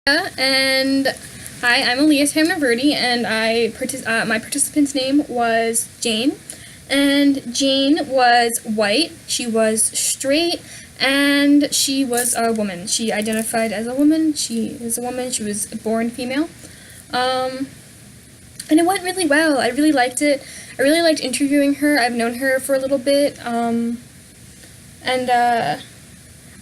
And hi, I'm Aleah Tanriverdi, and my participant's name was Jane. And Jane was white, she was straight, and she was a woman. She identified as a woman. She is a woman. She was born female. And it went really well. I really liked it. I really liked interviewing her. I've known her for a little bit.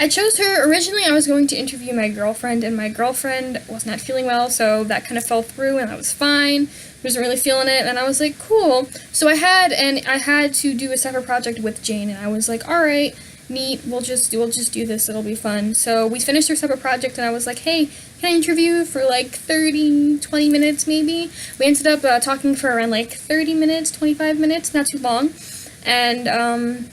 I chose her. Originally, I was going to interview my girlfriend, and my girlfriend was not feeling well, so that kind of fell through, and I was fine. Wasn't really feeling it, and I was like, cool. So I had to do a separate project with Jane, and I was like, all right, neat. We'll just do this. It'll be fun. So we finished our separate project, and I was like, hey, can I interview you for like 30, 20 minutes maybe? We ended up talking for around like 30 minutes, 25 minutes, not too long, and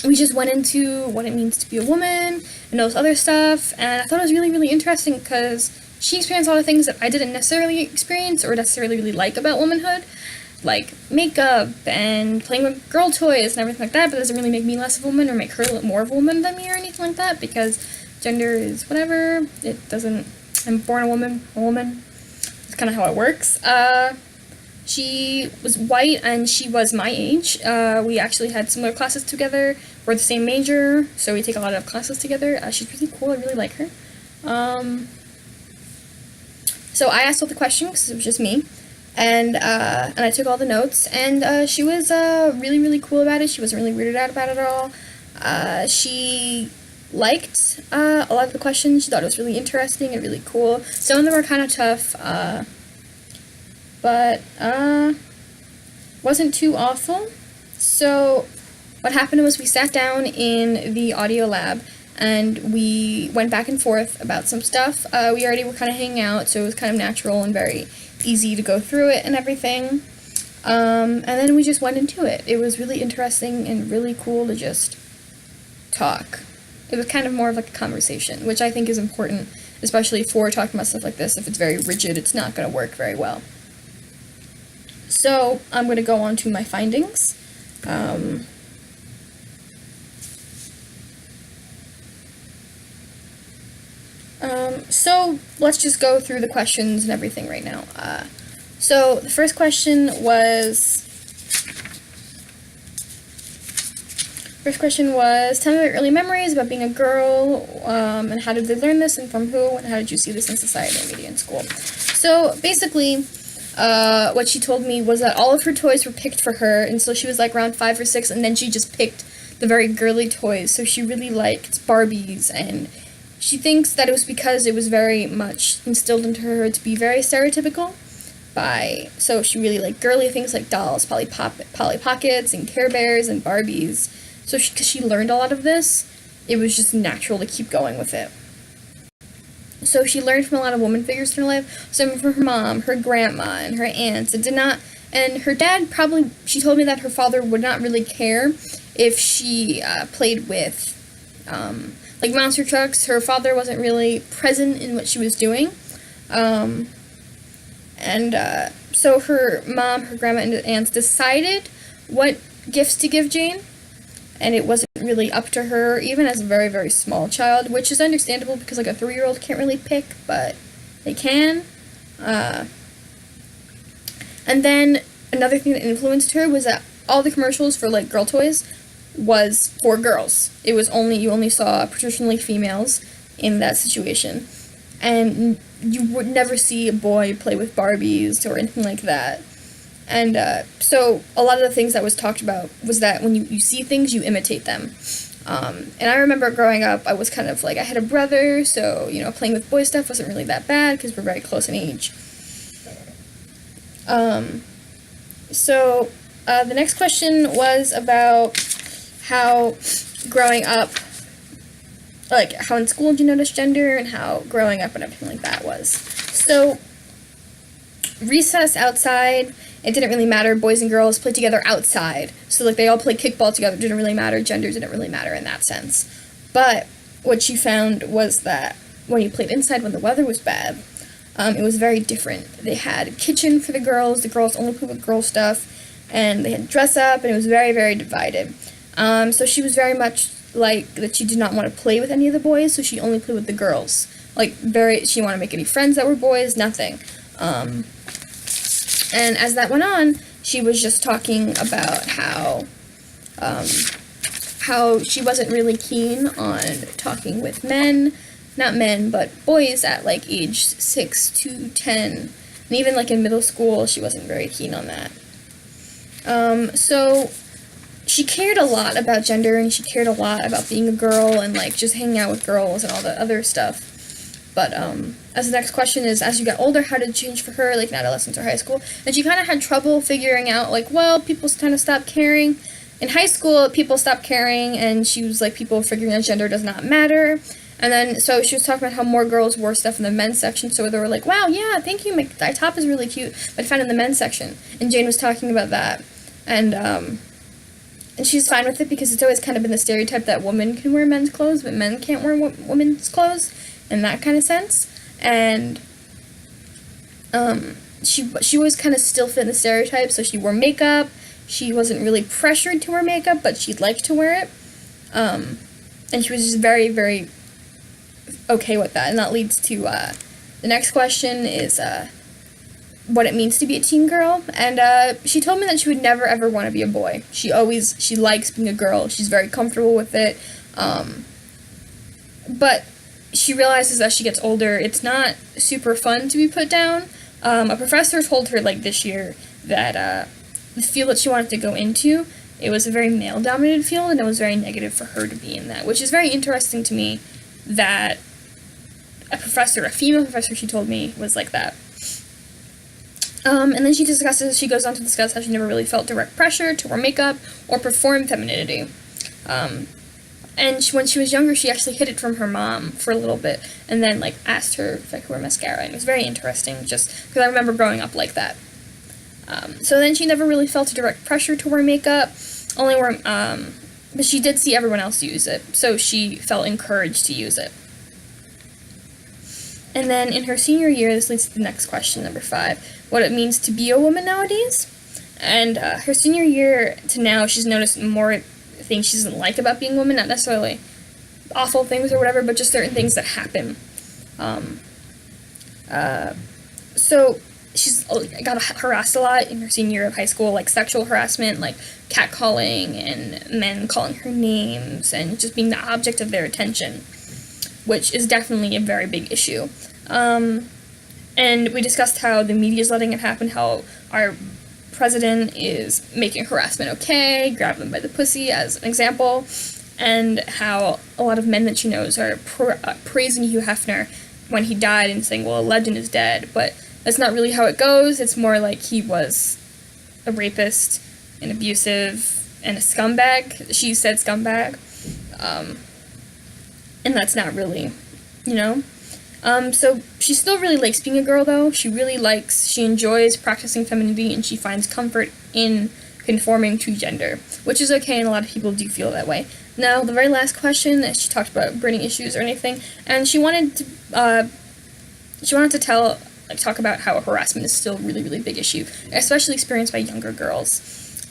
we just went into what it means to be a woman and all this other stuff, and I thought it was really, really interesting because she experienced a lot of things that I didn't necessarily experience or necessarily really like about womanhood, like makeup and playing with girl toys and everything like that, but it doesn't really make me less of a woman or make her more of a woman than me or anything like that, because gender is whatever. It doesn't, I'm born a woman. It's kind of how it works. She was white, and she was my age. We actually had similar classes together. We're the same major, so we take a lot of classes together. She's really cool. I really like her. So I asked all the questions because it was just me, and I took all the notes. And she was really, really cool about it. She wasn't really weirded out about it at all. She liked a lot of the questions. She thought it was really interesting and really cool. Some of them were kind of tough. But wasn't too awful. So what happened was we sat down in the audio lab and we went back and forth about some stuff. We already were kind of hanging out, so it was kind of natural and very easy to go through it and everything. And then we just went into it. It was really interesting and really cool to just talk. It was kind of more of like a conversation, which I think is important, especially for talking about stuff like this. If it's very rigid, it's not going to work very well. So I'm going to go on to my findings. So let's just go through the questions and everything right now. So the first question was, tell me about your early memories about being a girl, and how did they learn this, and from who, and how did you see this in society and media and school? So basically, what she told me was that all of her toys were picked for her, and so she was like around 5 or 6, and then she just picked the very girly toys. So she really liked Barbies, and she thinks that it was because it was very much instilled into her to be very stereotypical. So she really liked girly things like dolls, Polly Pockets, and Care Bears, and Barbies. So because she learned a lot of this, it was just natural to keep going with it. So she learned from a lot of woman figures in her life, some from her mom, her grandma, and her aunts. And her dad she told me that her father would not really care if she played with, like monster trucks. Her father wasn't really present in what she was doing. So her mom, her grandma, and aunts decided what gifts to give Jane. And it wasn't really up to her, even as a very, very small child, which is understandable because, like, a 3-year-old can't really pick, but they can. And then another thing that influenced her was that all the commercials for, like, girl toys was for girls. It was you only saw traditionally females in that situation. And you would never see a boy play with Barbies or anything like that. And so a lot of the things that was talked about was that when you see things, you imitate them. And I remember growing up, I was kind of like, I had a brother, so, playing with boy stuff wasn't really that bad because we're very close in age. The next question was about how growing up, like how in school did you notice gender and how growing up and everything like that was. So recess outside, it didn't really matter. Boys and girls played together outside. So, like, they all played kickball together. It didn't really matter. Gender didn't really matter in that sense. But what she found was that when you played inside when the weather was bad, it was very different. They had a kitchen for the girls. The girls only played with girl stuff. And they had dress up, and it was very, very divided. So she was very much like that she did not want to play with any of the boys, so she only played with the girls. Like, she wanted to make any friends that were boys, nothing. And as that went on, she was just talking about how she wasn't really keen on talking with men, not men, but boys at, like, age 6 to 10, and even, like, in middle school, she wasn't very keen on that. So she cared a lot about gender, and she cared a lot about being a girl, and, like, just hanging out with girls and all that other stuff. But, as the next question is, as you got older, how did it change for her, like, in adolescence or high school? And she kind of had trouble figuring out, like, well, people kind of stopped caring. In high school, people stopped caring, and she was like, people figuring out gender does not matter. And then, so she was talking about how more girls wore stuff in the men's section, so they were like, wow, yeah, thank you, my top is really cute, but I found it in the men's section. And Jane was talking about that. And she's fine with it, because it's always kind of been the stereotype that women can wear men's clothes, but men can't wear women's clothes, in that kind of sense. And, she always kind of still fit in the stereotype, so she wore makeup. She wasn't really pressured to wear makeup, but she liked to wear it. And she was just very, very okay with that. And that leads to, the next question is, what it means to be a teen girl. And, she told me that she would never, ever want to be a boy. She likes being a girl. She's very comfortable with it. But she realizes as she gets older, it's not super fun to be put down. A professor told her, like, this year that, the field that she wanted to go into, it was a very male-dominated field, and it was very negative for her to be in that, which is very interesting to me that a female professor, she told me, was like that. And then she goes on to discuss how she never really felt direct pressure to wear makeup or perform femininity. And when she was younger, she actually hid it from her mom for a little bit, and then, like, asked her if I could wear mascara, and it was very interesting, just because I remember growing up like that. So then she never really felt a direct pressure to wear makeup, but she did see everyone else use it, so she felt encouraged to use it. And then in her senior year, this leads to the next question, number 5, what it means to be a woman nowadays. And her senior year to now, she's noticed more things she doesn't like about being a woman, not necessarily awful things or whatever, but just certain things that happen. So she's got harassed a lot in her senior year of high school, like sexual harassment, like catcalling, and men calling her names, and just being the object of their attention, which is definitely a very big issue. And we discussed how the media is letting it happen, how our president is making harassment okay, grabbing them by the pussy as an example, and how a lot of men that she knows are praising Hugh Hefner when he died and saying, well, a legend is dead, but that's not really how it goes. It's more like he was a rapist, and abusive, and a scumbag. She said scumbag. And that's not really, So she still really likes being a girl, though. She enjoys practicing femininity, and she finds comfort in conforming to gender, which is okay, and a lot of people do feel that way. Now, the very last question, she talked about burning issues or anything, and she wanted to talk about how harassment is still a really, really big issue, especially experienced by younger girls,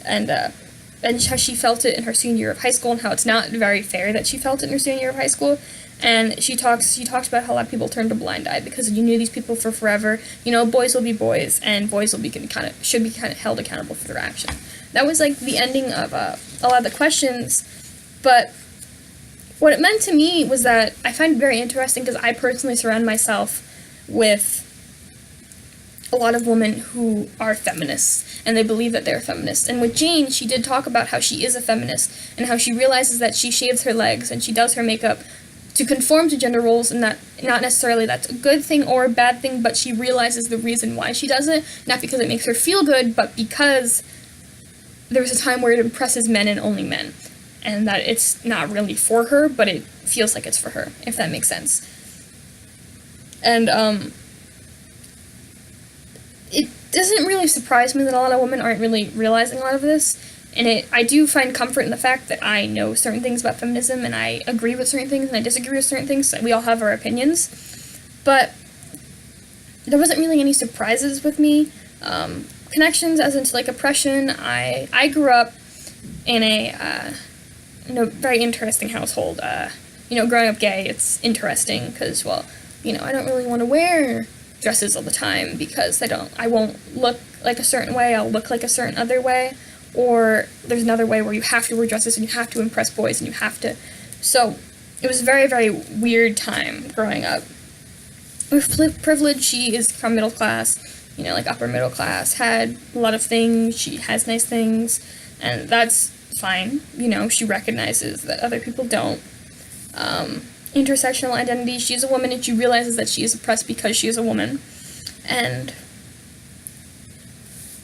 and how she felt it in her senior year of high school, and how it's not very fair that she felt it in her senior year of high school. And she talked about how a lot of people turned a blind eye because you knew these people for forever. Boys will be boys, and boys will be should be held accountable for their actions. That was like the ending of a lot of the questions, but what it meant to me was that I find it very interesting because I personally surround myself with a lot of women who are feminists, and they believe that they're feminists. And with Jane, she did talk about how she is a feminist, and how she realizes that she shaves her legs and she does her makeup to conform to gender roles, and that not necessarily that's a good thing or a bad thing, but she realizes the reason why she does it, not because it makes her feel good, but because there was a time where it impresses men and only men, and that it's not really for her, but it feels like it's for her, if that makes sense. And, it doesn't really surprise me that a lot of women aren't really realizing a lot of this, and I do find comfort in the fact that I know certain things about feminism, and I agree with certain things, and I disagree with certain things, so we all have our opinions, but there wasn't really any surprises with me. Connections as into, like, oppression, I grew up in a very interesting household. Growing up gay, it's interesting, because, well, I don't really want to wear dresses all the time because I won't look like a certain way, I'll look like a certain other way, or there's another way where you have to wear dresses and you have to impress boys and you have to, so it was a very, very weird time growing up. With privilege, she is from middle class, like upper middle class, had a lot of things, she has nice things, and that's fine, she recognizes that other people don't. Intersectional identity, she is a woman and she realizes that she is oppressed because she is a woman, and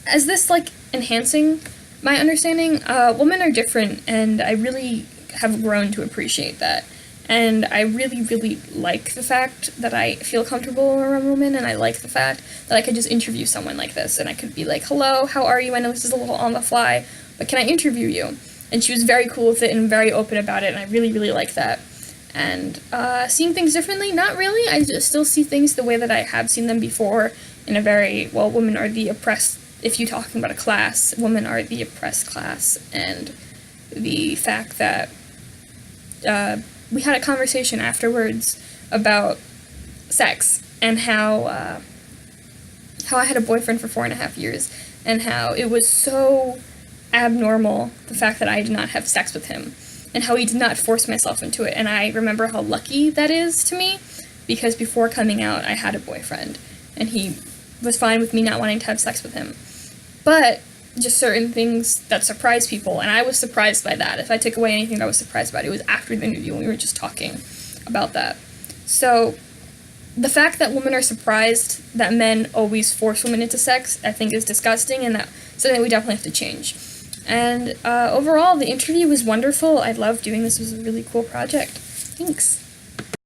as this, enhancing my understanding, women are different, and I really have grown to appreciate that. And I really, really like the fact that I feel comfortable around women, and I like the fact that I could just interview someone like this, and I could be like, hello, how are you? I know this is a little on the fly, but can I interview you? And she was very cool with it and very open about it, and I really, really like that. And seeing things differently, not really. I just still see things the way that I have seen them before, in a very, women are the oppressed, if you're talking about a class, women are the oppressed class, and the fact that we had a conversation afterwards about sex and how I had a boyfriend for 4.5 years and how it was so abnormal, the fact that I did not have sex with him, and how he did not force myself into it. And I remember how lucky that is to me, because before coming out, I had a boyfriend, and he was fine with me not wanting to have sex with him. But just certain things that surprise people, and I was surprised by that. If I took away anything that I was surprised about, it was after the interview when we were just talking about that. So the fact that women are surprised that men always force women into sex, I think is disgusting, and that's something that we definitely have to change. And overall, the interview was wonderful. I loved doing this. It was a really cool project. Thanks.